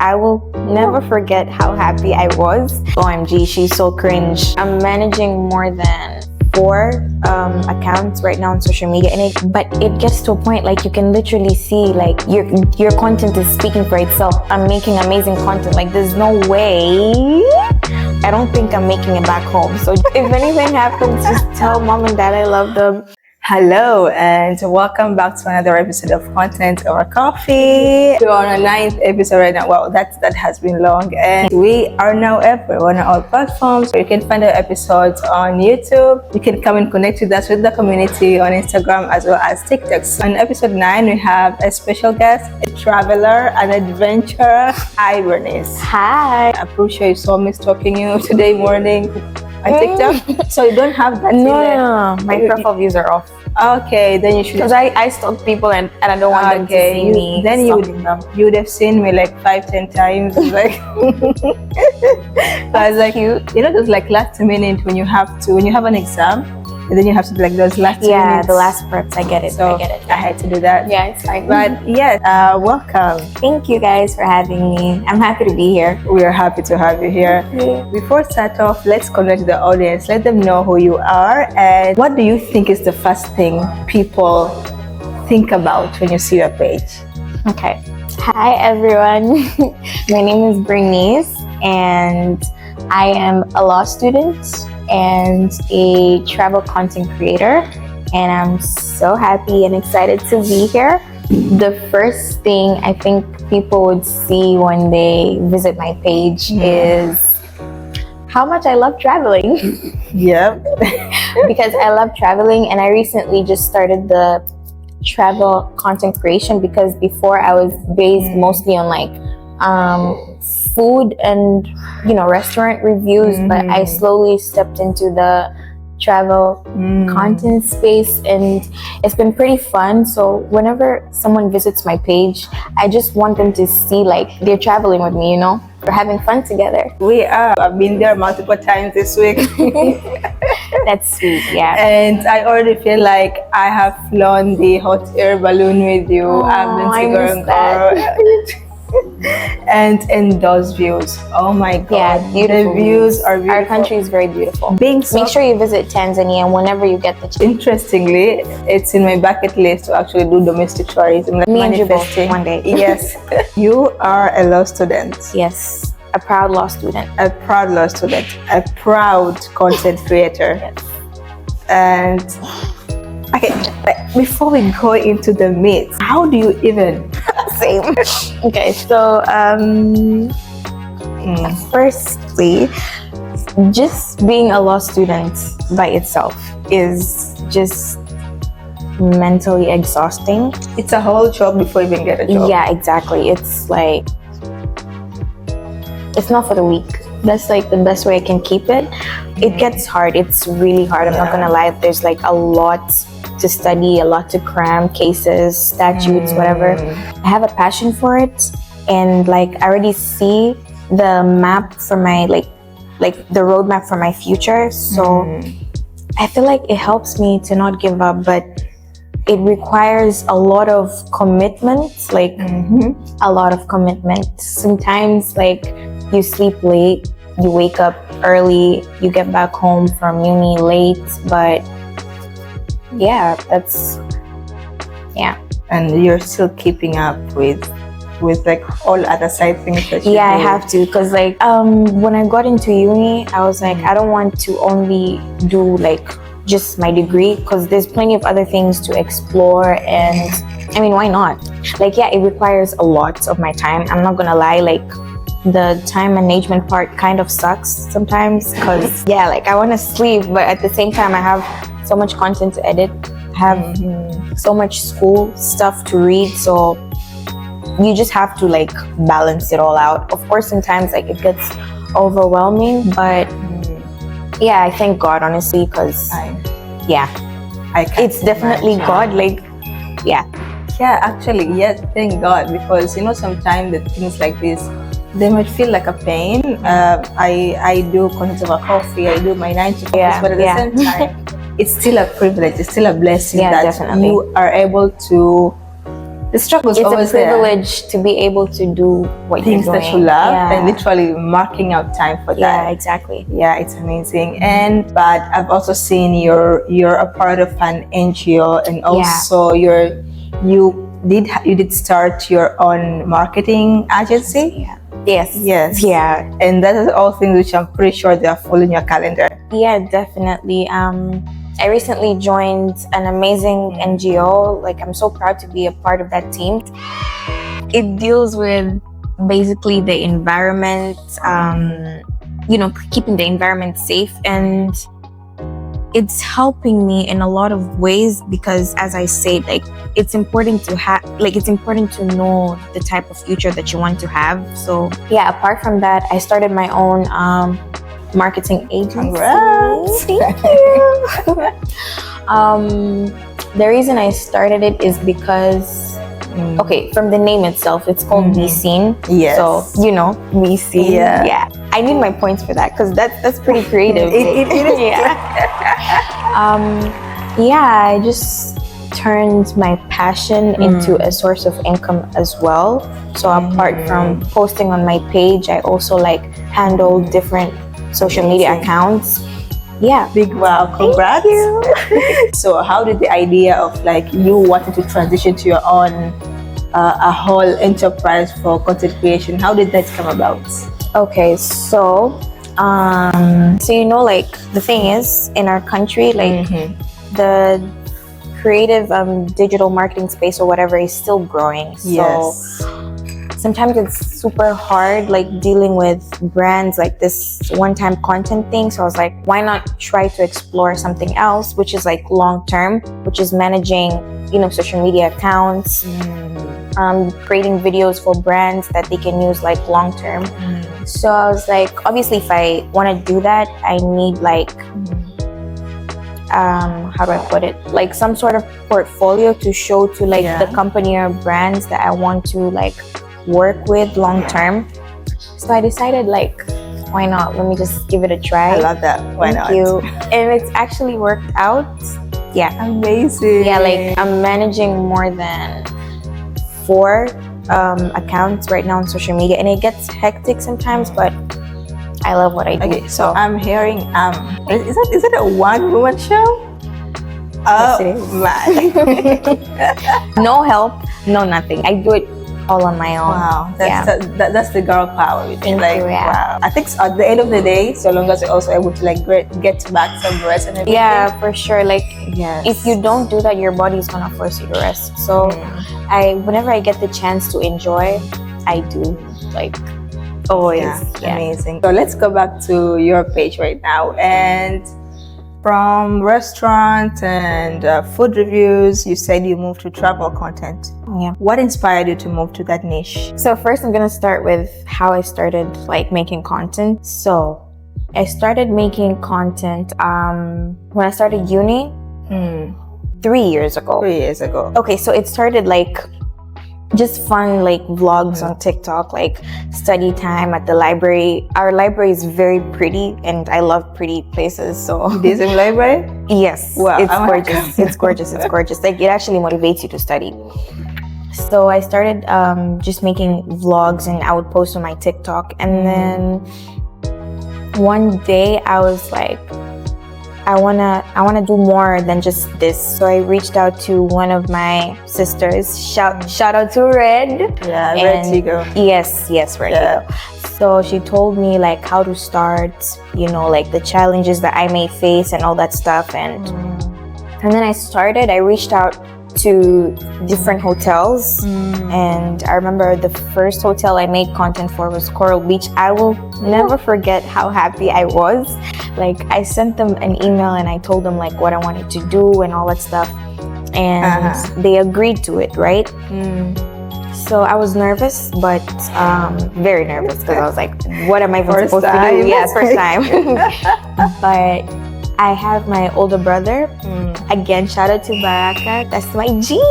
I will never forget how happy I was. OMG, she's so cringe. I'm managing more than 4 accounts right now on social media, but it gets to a point like you can literally see like your content is speaking for itself. I'm making amazing content. Like there's no way. I don't think I'm making it back home. So if anything happens, just tell mom and dad I love them. Hello and welcome back to another episode of Content Over Coffee. We're on our 9th episode right now. Wow, that has been long, and we are now everywhere on all platforms. You can find our episodes on YouTube. You can come and connect with us with the community on Instagram as well as TikTok. On episode 9, we have a special guest, a traveler, an adventurer. Hi, Bernice. Hi. I'm pretty sure you saw me stalking you today morning on TikTok. So you don't have that. No. My profile views are off. Okay, then you should. Because I stalk people and I don't want them to see me. Then you would have seen me like 5-10 times. Like I was like, you know, those like last minute when you have an exam, and then you have to do like those last minutes. Yeah, the last preps. I get it. So I had to do that. Yeah, it's fine. But yes, welcome. Thank you guys for having me. I'm happy to be here. We are happy to have you here. Before we start off, let's connect to the audience. Let them know who you are and what do you think is the first thing people think about when you see your page? Okay. Hi everyone. My name is Bernice and I am a law student and a travel content creator, and I'm so happy and excited to be here. The first thing I think people would see when they visit my page is how much I love traveling. Yep. Because I love traveling, and I recently just started the travel content creation because before I was based mostly on like food and restaurant reviews, but I slowly stepped into the travel content space, and it's been pretty fun. So whenever someone visits my page, I just want them to see like they're traveling with me, we're having fun together. We are. I've been there multiple times this week. That's sweet. Yeah. And I already feel like I have flown the hot air balloon with you. I've been to and those views, oh my god, yeah, beautiful. The views are beautiful. Our country is very beautiful. Make sure you visit Tanzania whenever you get the chance. Interestingly, it's in my bucket list to actually do domestic tourism, like me manifesting one day. Yes. You are a law student. Yes, a proud law student. A proud law student, a proud content creator. Yes. And okay, before we go into the myths, how do you even same? Okay, so firstly, just being a law student by itself is just mentally exhausting. It's a whole job before you even get a job. Yeah, exactly. It's like, it's not for the weak. That's like the best way I can keep it. It gets hard. It's really hard. I'm not gonna lie. There's like a lot to study, a lot to cram, cases, statutes, whatever. I have a passion for it, and like I already see the map for my like the roadmap for my future. So I feel like it helps me to not give up, but it requires a lot of commitment, like a lot of commitment. Sometimes like you sleep late, you wake up early, you get back home from uni late, but yeah, and you're still keeping up with like all other side things that you do. I have to, because like when I got into uni, I was like, I don't want to only do like just my degree, because there's plenty of other things to explore, and I mean, why not? Like, yeah, it requires a lot of my time. I'm not gonna lie, like the time management part kind of sucks sometimes, because yeah, like I want to sleep, but at the same time I have so much content to edit, I have so much school stuff to read, so you just have to like balance it all out. Of course sometimes like it gets overwhelming, but yeah, I thank God, honestly, because it's definitely God, like actually, yes, thank God, because sometimes the things like this, they might feel like a pain. I do content over coffee, I do my 9 to 5, but at the same time, it's still a privilege, it's still a blessing that definitely. You are able to the struggle is it's a always there. privilege to be able to do what Things you're doing. that you love Yeah. and literally marking out time for that. Yeah, exactly. Yeah, it's amazing. But I've also seen you're a part of an NGO, and also you did start your own marketing agency. Yeah. Yes. Yes. Yeah. And that is all things which I'm pretty sure they are full in your calendar. Yeah, definitely. I recently joined an amazing NGO. Like, I'm so proud to be a part of that team. It deals with basically the environment, keeping the environment safe, and it's helping me in a lot of ways because, as I say, like, it's important to know the type of future that you want to have. So yeah, apart from that, I started my own marketing agency. Congrats. Thank you. The reason I started it is because from the name itself, it's called Be Seen. Yes. So Be Seen. Yeah. I need my points for that because that's pretty creative. It is. I just turned my passion into a source of income as well. So apart from posting on my page, I also handle different social media accounts. Yeah. Big wow, congrats. Thank you. So how did the idea of you wanting to transition to your own a whole enterprise for content creation, how did that come about? Okay, so the thing is, in our country, the creative digital marketing space or whatever is still growing. So sometimes it's super hard dealing with brands like this one-time content thing. So I was like, why not try to explore something else, which is long term, which is managing social media accounts, creating videos for brands that they can use long term. So I was like, obviously if I want to do that, I need how do I put it, some sort of portfolio to show to the company or brands that I want to work with long term. So I decided why not, let me just give it a try. I love that. Why not? Thank you. And it's actually worked out. Yeah, amazing. Yeah, I'm managing more than 4 accounts right now on social media, and it gets hectic sometimes, but I love what I do. Okay, so I'm hearing is it a one-woman show? Yes, it is. My. No help, no nothing. I do it all on my own. Wow, that's the girl power. Thank you, yeah. Wow. I think at the end of the day, so long as you're also able to get back some rest and everything. Yeah, for sure. If you don't do that, your body is gonna force you to rest. So whenever I get the chance to enjoy, I do. Always. Yeah. Amazing. So let's go back to your page right now, and from restaurant and food reviews, you said you moved to travel content. Yeah. What inspired you to move to that niche? So first, I'm gonna start with how I started making content. So I started making content when I started uni 3 years ago. 3 years ago. Okay, so it started just fun vlogs on TikTok, study time at the library. Our library is very pretty and I love pretty places. So this in library? Yes. Wow. It's gorgeous. It's gorgeous. It's gorgeous. It actually motivates you to study. So I started just making vlogs and I would post on my TikTok, and then one day I was like, I wanna do more than just this. So I reached out to one of my sisters. Shout out to Red. Yeah, Red Tigo. Yes, Red Tigo. So she told me how to start, the challenges that I may face and all that stuff. And then I reached out to different hotels, and I remember the first hotel I made content for was Coral Beach. I will never forget how happy I was. I sent them an email and I told them what I wanted to do and all that stuff, and they agreed to it, right? So I was nervous, but very nervous, because I was like, what am I supposed to do? Yeah, first time. But I have my older brother. Again, shout out to Baraka. That's my G.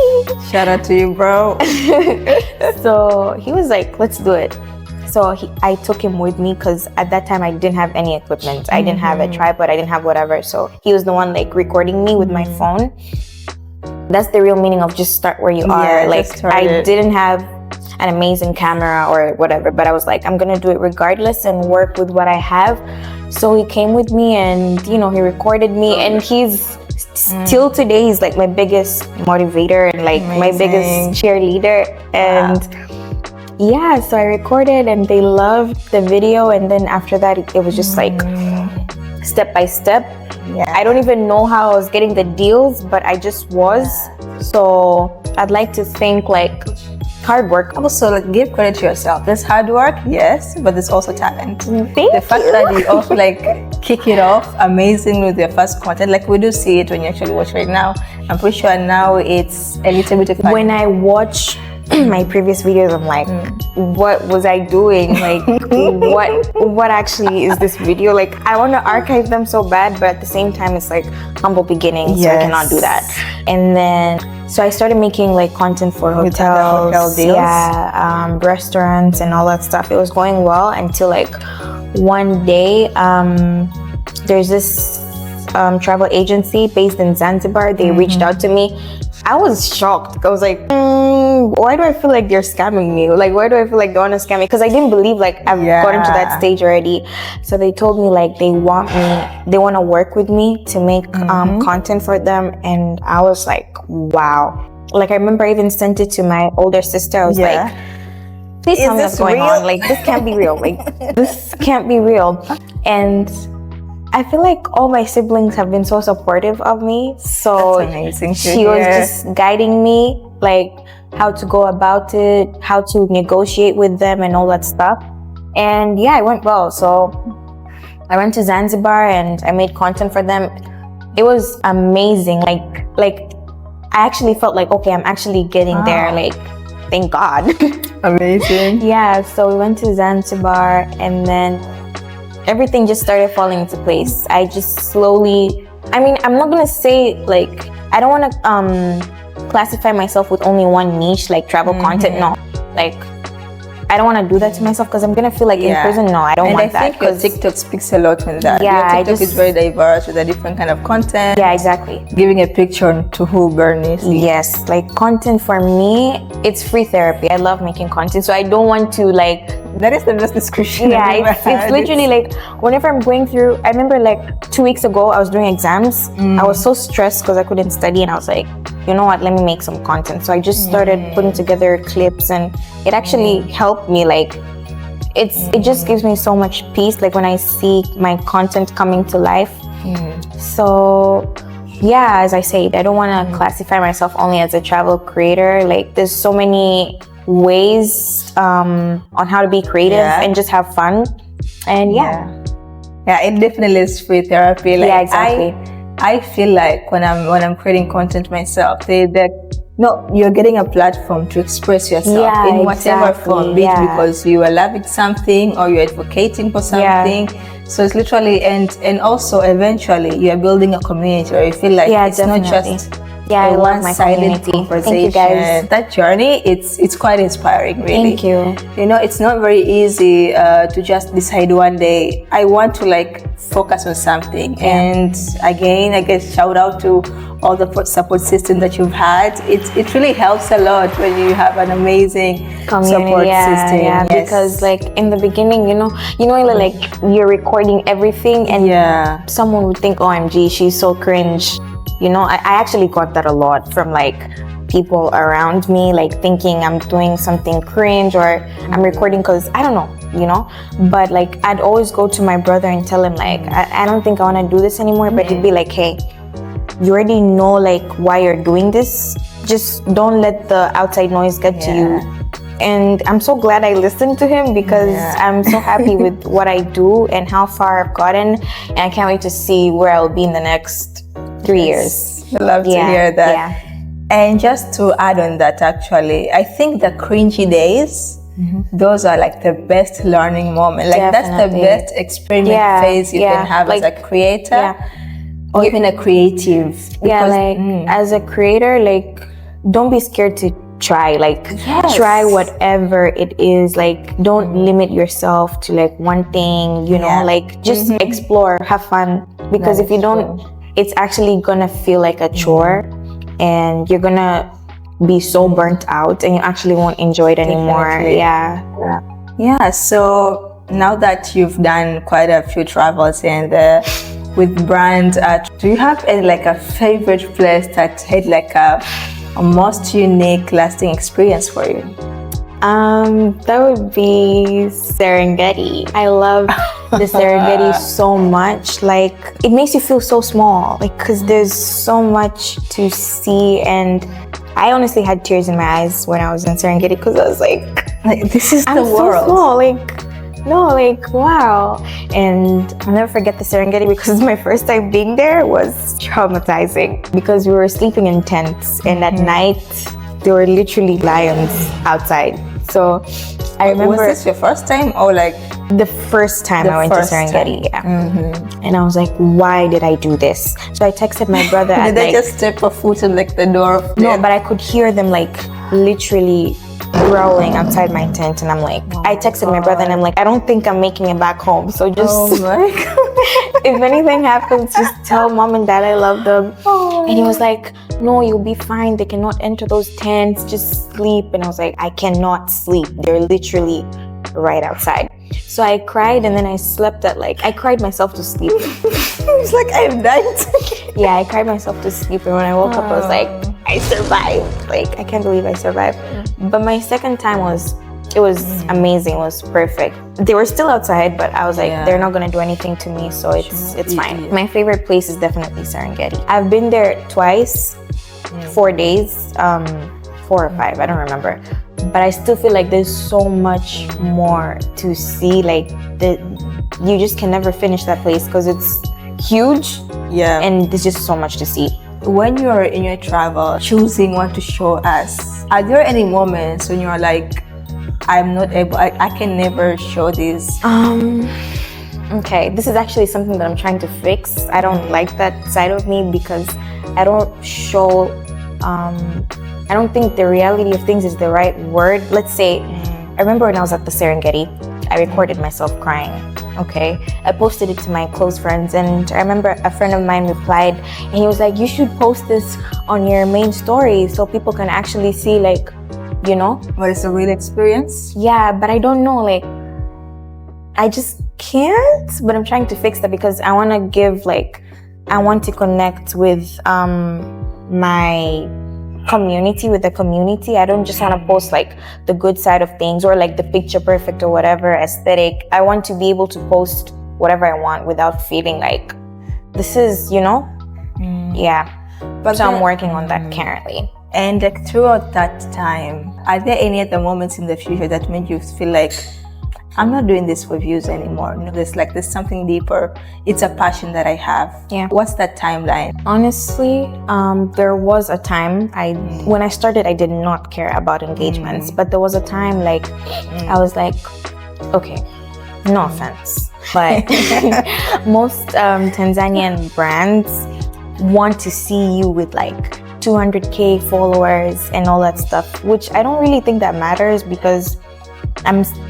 Shout out to you, bro. So he was like, let's do it. So I took him with me, because at that time I didn't have any equipment. I didn't have a tripod. I didn't have whatever. So he was the one recording me with my phone. that's the real meaning of just start where you are. Like, I didn't have an amazing camera or whatever, but I was like, I'm gonna do it regardless and work with what I have. So he came with me, and he recorded me, and he's still today, he's like my biggest motivator and like my biggest cheerleader. And yeah, so I recorded and they loved the video, and then after that it was just like step by step. I don't even know how I was getting the deals, but I just was. So I'd like to think like hard work. Also, like, give credit to yourself. There's hard work, yes, but there's also talent. The fact that you also like kick it off amazing with your first content, like we do see it when you actually watch right now. I'm pretty sure now it's a little bit of fun. When I watch my previous videos, I'm like, what was I doing? Like, what actually is this video? Like, I want to archive them so bad, but at the same time, it's like humble beginnings, so I cannot do that. And then, so I started making like content for hotels, hotel deals. Restaurants, and all that stuff. It was going well until like one day, there's this travel agency based in Zanzibar. They reached out to me. I was shocked. I was like, why do I feel like they're scamming me? Like, why do I feel like they want to scam me? Because I didn't believe like I've gotten to that stage already. So they told me like they want to work with me to make content for them. And I was like, wow. Like, I remember I even sent it to my older sister. I was like, please tell me what's going on. Like, this can't be real. Like, this can't be real. And I feel like all my siblings have been so supportive of me. So that's amazing. She was just guiding me, like how to go about it, how to negotiate with them and all that stuff. And yeah, it went well. So I went to Zanzibar and I made content for them. It was amazing. Like I actually felt like, okay, I'm actually getting there. Like, thank God. Amazing. Yeah, so we went to Zanzibar, and then everything just started falling into place. I just slowly, I mean, I'm not gonna say like, I don't want to classify myself with only one niche, like travel content. No, like I don't want to do that to myself because I'm gonna feel like in prison. No, I don't want that. I think your TikTok speaks a lot on that. Yeah, your TikTok is very diverse with a different kind of content. Yeah, exactly. Giving a picture to who Bernice is. Yes, like content for me, it's free therapy. I love making content, so I don't want to like. That is the best description. Yeah, it's literally like whenever I'm going through. I remember like 2 weeks ago, I was doing exams. I was so stressed because I couldn't study, and I was like, you know what? Let me make some content. So I just started putting together clips, and it actually helped me. Like, it just gives me so much peace. Like when I see my content coming to life. So yeah, as I said, I don't want to classify myself only as a travel creator. Like, there's so many ways on how to be creative and just have fun. And yeah, it definitely is free therapy. Like, yeah, exactly. I feel like when I'm creating content myself, you're getting a platform to express yourself in whatever form, be it because you are loving something or you're advocating for something. So it's literally, and also eventually you're building a community where you feel like it's definitely. not just I love my one-sided community. conversation. Thank you, guys. That journey, it's quite inspiring, really. Thank you. You know, it's not very easy to just decide one day, I want to like focus on something. And again, I guess shout out to all the support system that you've had. It really helps a lot when you have an amazing support system. Yeah, because like in the beginning, you know, like you're recording everything and someone would think, OMG, she's so cringe. You know, I actually got that a lot from like people around me, like thinking I'm doing something cringe or I'm recording because I don't know, you know. But like I'd always go to my brother and tell him like, I don't think I want to do this anymore. But he'd be like, hey, you already know like why you're doing this. Just don't let the outside noise get to you. And I'm so glad I listened to him because I'm so happy with what I do and how far I've gotten. And I can't wait to see where I'll be in the next 3 years. I love to hear that. And just to add on that, actually, I think the cringy days, those are like the best learning moment. Like that's the best experiment phase you can have like, as a creator or even a creative. Because, as a creator, like don't be scared to try. Like try whatever it is. Like don't limit yourself to like one thing. You know, like just explore, have fun. Because if you don't, it's actually gonna feel like a chore. and you're gonna be so burnt out and you actually won't enjoy it anymore. Definitely. Yeah, so now that you've done quite a few travels and with brands, do you have any like a favorite place that had like a most unique lasting experience for you? That would be Serengeti. I love the Serengeti so much. Like, it makes you feel so small, like, because there's so much to see. And I honestly had tears in my eyes when I was in Serengeti, because I was like this is I'm the so world. small. Like, wow. And I'll never forget the Serengeti, because my first time being there was traumatizing, because we were sleeping in tents, and at night there were literally lions outside. So I remember. Was this your first time or like the first time I went to Serengeti? Yeah. And I was like, why did I do this? So I texted my brother at did they just step a foot in like the door of No, but I could hear them like literally growling outside my tent, and I'm like, I texted my brother and I'm like, I don't think I'm making it back home, so just if anything happens, just tell mom and dad I love them. And he was like, no, you'll be fine, they cannot enter those tents, just sleep. And I was like, I cannot sleep, they're literally right outside. So I cried, and then I slept at I cried myself to sleep. It's like I'm dying. Yeah, I cried myself to sleep, and when I woke up I was like, I survived. Like, I can't believe I survived. But my second time was amazing. It was perfect. They were still outside, but I was like, they're not gonna do anything to me, so it's fine. My favorite place is definitely Serengeti. I've been there twice, 4 days, 4 or 5, I don't remember. But I still feel like there's so much more to see. Like, you just can never finish that place, because it's huge. Yeah. And there's just so much to see. When you're in your travel, choosing what to show us, are there any moments when you're like, I'm not able, I can never show this? Okay, this is actually something that I'm trying to fix. I don't like that side of me, because I don't show, I don't think the reality of things is the right word. Let's say, I remember when I was at the Serengeti, I recorded myself crying. Okay, I posted it to my close friends, and I remember a friend of mine replied, and he was like, you should post this on your main story so people can actually see, like, you know, what is the real experience. Yeah, but I don't know, like, I just can't. But I'm trying to fix that, because I want to give, like, I want to connect with my community, with the community. I don't just want to post like the good side of things, or like the picture perfect or whatever aesthetic. I want to be able to post whatever I want without feeling like this is, you know. Yeah, but so I'm working on that currently. And like, throughout that time, are there any other moments in the future that made you feel like, I'm not doing this for views anymore? You know, there's something deeper. It's a passion that I have. Yeah. What's that timeline? Honestly, there was a time when I started, I did not care about engagements, but there was a time like I was like, okay, no offense, but most Tanzanian brands want to see you with like 200k followers and all that stuff, which I don't really think that matters, because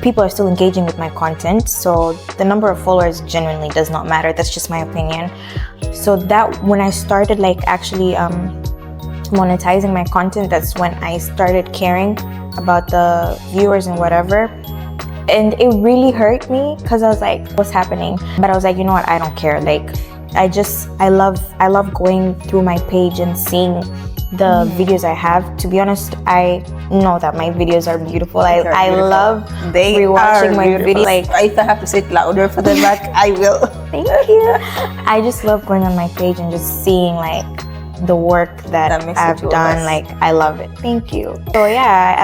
people are still engaging with my content, so the number of followers genuinely does not matter. That's just my opinion. So that when I started like actually monetizing my content, that's when I started caring about the viewers and whatever. And it really hurt me, because I was like, what's happening? But I was like, you know what, I don't care. Like, I love going through my page and seeing the videos I have. To be honest, I know that my videos are beautiful. I love rewatching my videos. Like, if I have to say it louder for the back, I will. Thank you. I just love going on my page and just seeing like the work that I've done. Like, I love it. Thank you. So yeah,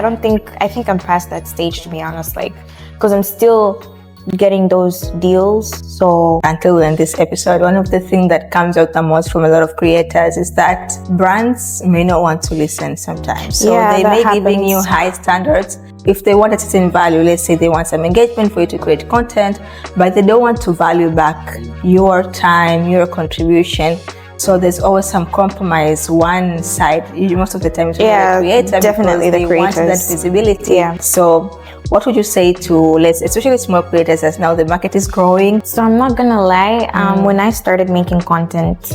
I think I'm past that stage, to be honest, like, because I'm still getting those deals. So until in this episode, one of the things that comes out the most from a lot of creators is that brands may not want to listen sometimes. So they may be giving you high standards. If they want a certain value, let's say they want some engagement for you to create content, but they don't want to value back your time, your contribution. So there's always some compromise. One side, most of the time, is the creator, definitely the creators want that visibility. Yeah. So what would you say to, especially small creators, as now the market is growing? So I'm not gonna lie, when I started making content,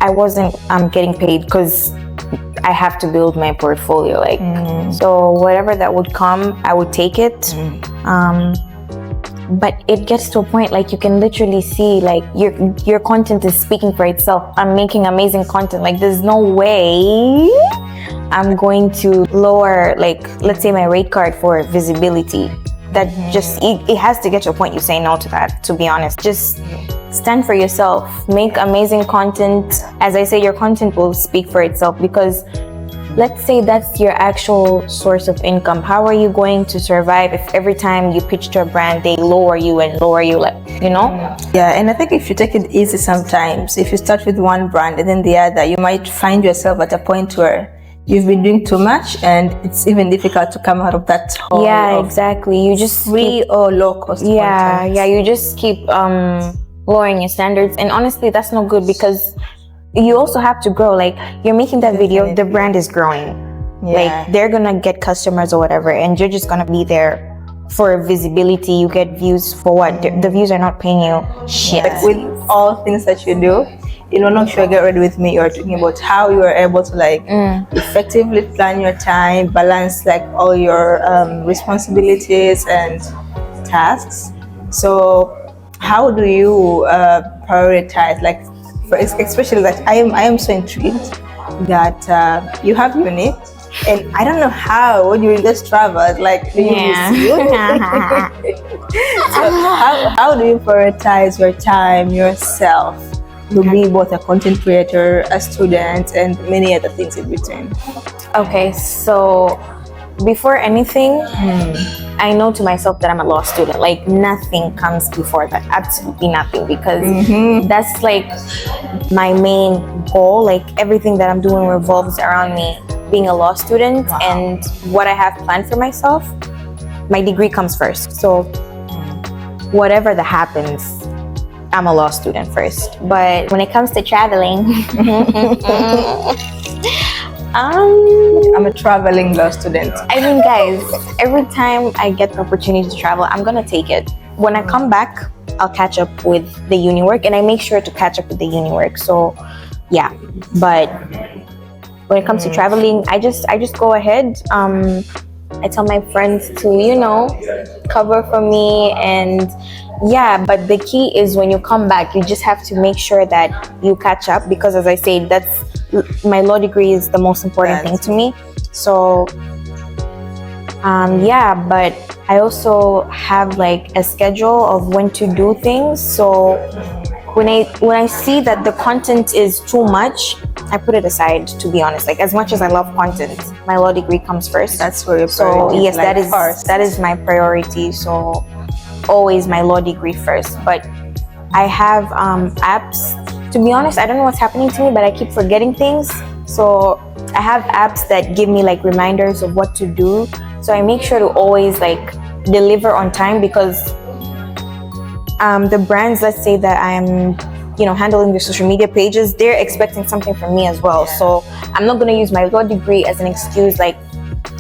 I wasn't getting paid because I have to build my portfolio. Like, so whatever that would come, I would take it. But it gets to a point like you can literally see like your content is speaking for itself. I'm making amazing content. Like, there's no way I'm going to lower, like, let's say my rate card for visibility. That just it has to get to a point you say no to that, to be honest. Just stand for yourself, make amazing content. As I say, your content will speak for itself, because let's say that's your actual source of income. How are you going to survive if every time you pitch to a brand they lower you, like, you know? Yeah, and I think if you take it easy sometimes, if you start with one brand and then the other, you might find yourself at a point where you've been doing too much and it's even difficult to come out of that hole. Yeah, exactly. You just free or low cost content. Yeah, you just keep lowering your standards, and honestly that's not good, because you also have to grow. Like, you're making that video, the brand is growing. Like, they're gonna get customers or whatever, and you're just gonna be there for visibility. You get views for what? The views are not paying you shit. Like, with all things that you do, in one of your Get Ready With Me, you're talking about how you are able to like effectively plan your time, balance like all your responsibilities and tasks. So how do you prioritize, like, especially that I am so intrigued that you have uni, and I don't know how during this travel, like, do you miss you? So how do you prioritize your time, yourself, to be both a content creator, a student, and many other things in between? Okay, so before anything, I know to myself that I'm a law student. Like, nothing comes before that, absolutely nothing, because that's like my main goal. Like, everything that I'm doing revolves around me being a law student. And what I have planned for myself, my degree comes first. So whatever that happens, I'm a law student first. But when it comes to traveling, I'm a traveling law student. I mean, guys, every time I get the opportunity to travel, I'm gonna take it. When I come back, I'll catch up with the uni work, and I make sure to catch up with the uni work. So yeah, but when it comes to traveling, I just go ahead. I tell my friends to, you know, cover for me, and yeah, but the key is when you come back, you just have to make sure that you catch up, because as I say, my law degree is the most important thing to me. So yeah, but I also have like a schedule of when to do things. So when I see that the content is too much, I put it aside, to be honest. Like, as much as I love content, my law degree comes first. That's where your priority. So yes, like that is my priority. So always my law degree first. But I have apps. To be honest, I don't know what's happening to me, but I keep forgetting things. So I have apps that give me like reminders of what to do. So I make sure to always like deliver on time, because the brands, let's say that I'm, you know, handling their social media pages, they're expecting something from me as well. So I'm not going to use my law degree as an excuse. Like,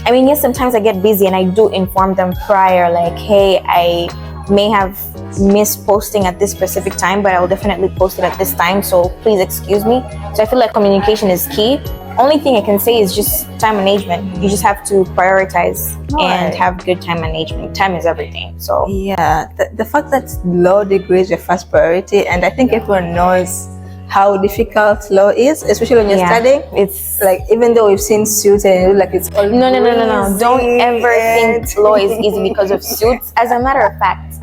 I mean, yes, sometimes I get busy and I do inform them prior, like, hey, I may have missed posting at this specific time, but I will definitely post it at this time, so please excuse me. So I feel like communication is key. Only thing I can say is just time management. You just have to prioritize and have good time management. Time is everything. So yeah, the fact that law degree is your first priority, and I think everyone knows how difficult law is, especially when you're studying. It's like, even though we've seen suits and like it's all no. Don't ever think law is easy because of suits. As a matter of fact,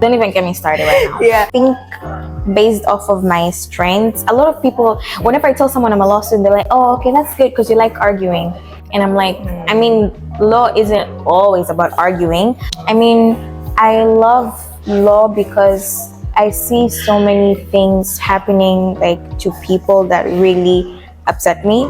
don't even get me started right now. Yeah. I think based off of my strengths, a lot of people, whenever I tell someone I'm a law student, they're like, oh, okay, that's good because you like arguing. And I'm like, I mean, law isn't always about arguing. I mean, I love law because I see so many things happening like to people that really upset me,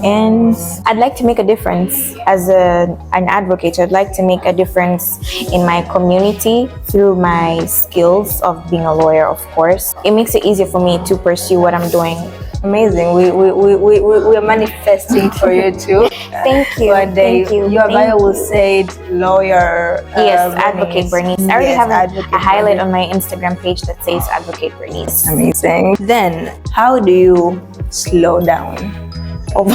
and I'd like to make a difference as an advocate. I'd like to make a difference in my community through my skills of being a lawyer. Of course, it makes it easier for me to pursue what I'm doing Amazing. We are manifesting for you too. Thank you. One day Thank you. your bio will say lawyer. Yes, Advocate Bernice. I already Yes, have Advocate a highlight Bernice. on my Instagram page that says Advocate Bernice. Amazing. Then, how do you slow down? Oh,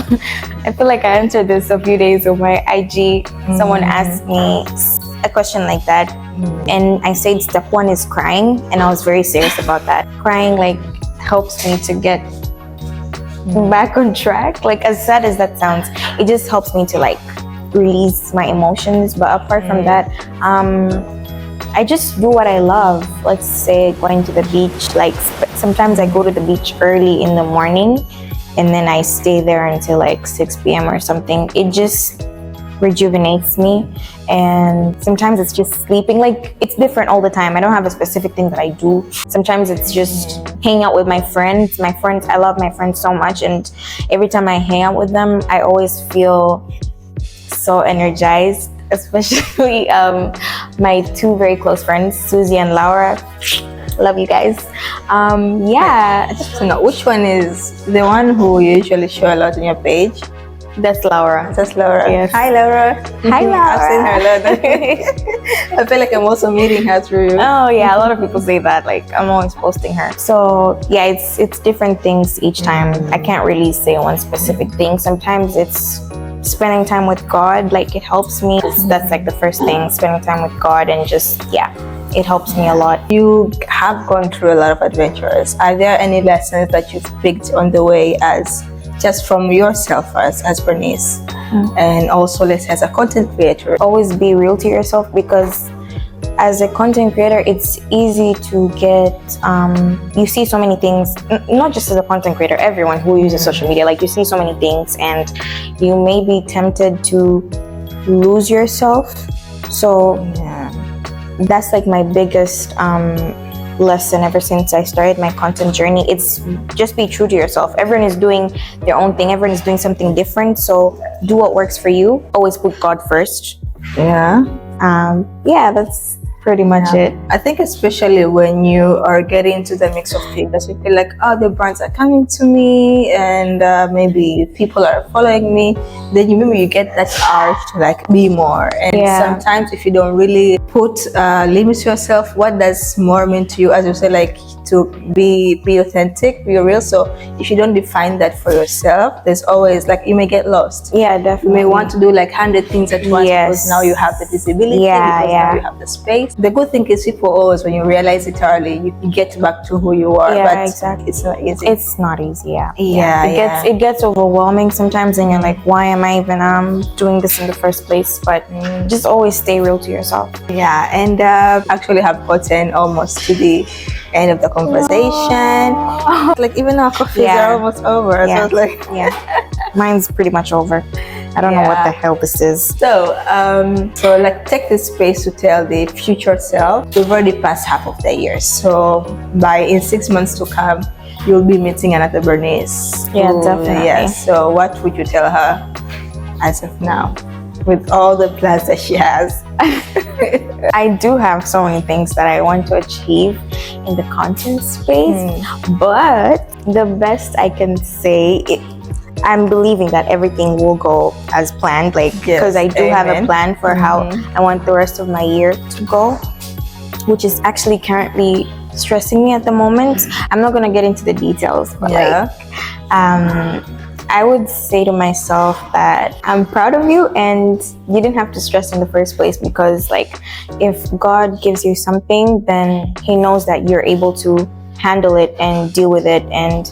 I feel like I answered this a few days on my IG. Someone asked me a question like that, and I said step one is crying, and I was very serious about that. Crying like helps me to get back on track. Like, as sad as that sounds, it just helps me to like release my emotions. But apart from that, I just do what I love. Let's say going to the beach. Like sometimes I go to the beach early in the morning, and then I stay there until like 6 p.m. or something. It just rejuvenates me. And sometimes it's just sleeping. Like, it's different all the time. I don't have a specific thing that I do. Sometimes it's just hanging out with my friends. I love my friends so much, and every time I hang out with them, I always feel so energized. Especially my two very close friends, Susie and Laura. Love you guys. Yeah. So now, which one is the one who you usually show a lot on your page? That's Laura. That's Laura. Yes. Hi, Laura. Hi, Laura. I've seen her a lot. I feel like I'm also meeting her through you. Oh yeah, a lot of people say that. Like, I'm always posting her. So yeah, it's different things each time. I can't really say one specific thing. Sometimes it's spending time with God. Like, it helps me. That's like the first thing, spending time with God, and just, yeah, it helps me a lot. You have gone through a lot of adventures. Are there any lessons that you've picked on the way, as just from yourself as Bernice, and also let's say as a content creator? Always be real to yourself, because as a content creator, it's easy to get, you see so many things, not just as a content creator, everyone who uses social media, like, you see so many things, and you may be tempted to lose yourself. So Yeah. that's like my biggest lesson ever since I started my content journey. It's just be true to yourself. Everyone is doing their own thing. Everyone is doing something different. So do what works for you. Always put God first. Yeah. Yeah, that's pretty much it. I think especially when you are getting into the mix of things, you feel like, oh, the brands are coming to me, and maybe people are following me. Then you get that urge to like be more. And sometimes if you don't really put limits to yourself, what does more mean to you? As you say, like, to be authentic, be real. So if you don't define that for yourself, there's always like, you may get lost. Yeah, definitely. You may want to do like 100 things at once, because now you have the visibility, because now you have the space. The good thing is, people always, when you realize it early, you get back to who you are. Yeah, but exactly. it's not easy. It's not easy. Yeah. It It gets overwhelming sometimes, and you're like, why am I even doing this in the first place? But just always stay real to yourself. Yeah, and actually have gotten almost to the end of the conversation. Like, even our coffees are almost over. Yeah. So it's like, Mine's pretty much over. I don't know what the hell this is. So like, take this space to tell the future self. We've already passed half of the year, so in 6 months to come, you'll be meeting another Bernice. Yeah, definitely. Yes. So what would you tell her as of now, with all the plans that she has? I do have so many things that I want to achieve in the content space, but the best I can say, I'm believing that everything will go as planned, like, because I do have a plan for how I want the rest of my year to go, which is actually currently stressing me at the moment. I'm not going to get into the details, but I would say to myself that I'm proud of you, and you didn't have to stress in the first place, because like, if God gives you something, then He knows that you're able to handle it and deal with it, and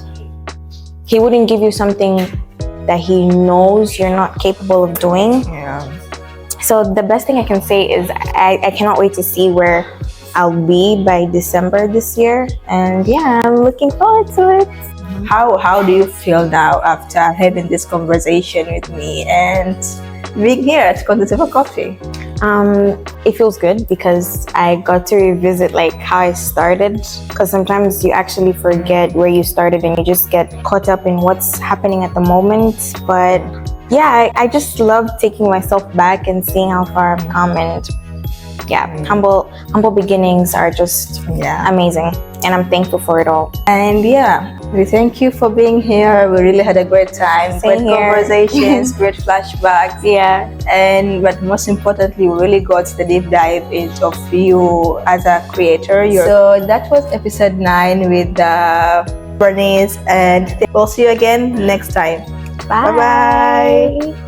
He wouldn't give you something that He knows you're not capable of doing. So the best thing I can say is I cannot wait to see where I'll be by December this year, and yeah, I'm looking forward to it. How do you feel now after having this conversation with me and being here at Content Over Coffee? It feels good, because I got to revisit like how I started, because sometimes you actually forget where you started and you just get caught up in what's happening at the moment. But yeah, I just love taking myself back and seeing how far I've come, and yeah, humble beginnings are just amazing, and I'm thankful for it all. And yeah, we thank you for being here. We really had a great time. Same great here. Conversations, great flashbacks. Yeah. But most importantly, we really got the deep dive into of you as a creator. So that was episode 9 with Bernice, and we'll see you again next time. Bye. Bye-bye.